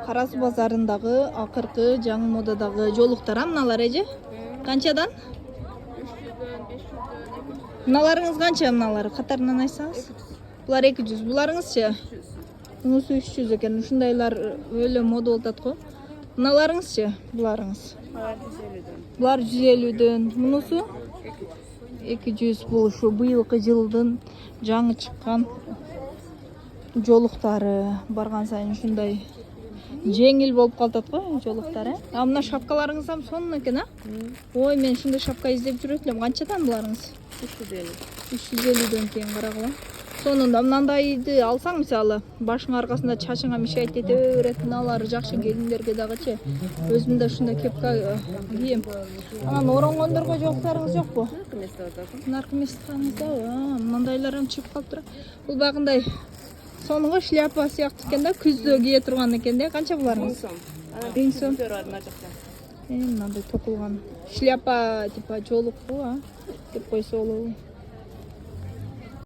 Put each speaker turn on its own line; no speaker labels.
Кара Суу базарындагы акыркы жаңы модадагы жолуктар мыналар эже? Канчадан?
300дөн, 500дөн.
Мыналарыңыз канча мыналар? Катарынан айтсаңыз? Булар 200. Буларыңызчы? Мунусу 300 экен. Ушундайлар өлө мода болуп атат го. Мыналарыңызчы? Буларыңыз?
Алар 150дөн.
Булар 150дөн. Мунусу 200. Бул ушу быйылкы жылдын жаңы чыккан жолуктары. Барган сайын ушундай жеңил болуп калат го жолуктар. А мына шапкаларыңыз да сонун экен, а? Ой, мен ушундай шапка издеп жүрөт элем. Канчадан буларыңыз?
350.
350дөн кейін карагыла. Сонунда мындайды алсаң, мисалы, башыңа аркасында чачыңа мишайт ете берет, мыналар жакшы келиндерге дагычы. Өзүм да ушундай кепка кийем. Анан оронгондорго жоктарыңыз жокпу? Наркоместаңыздабы? Мындайларым чыгып калып турат. Бул багындай сонунго шляпа сыяктуу экен да, күздө кие турган экен да. Канча буларыңыз? 1000 сом. Мындай токулган шляпа типа жолукпу, а? Деп койсо болобу.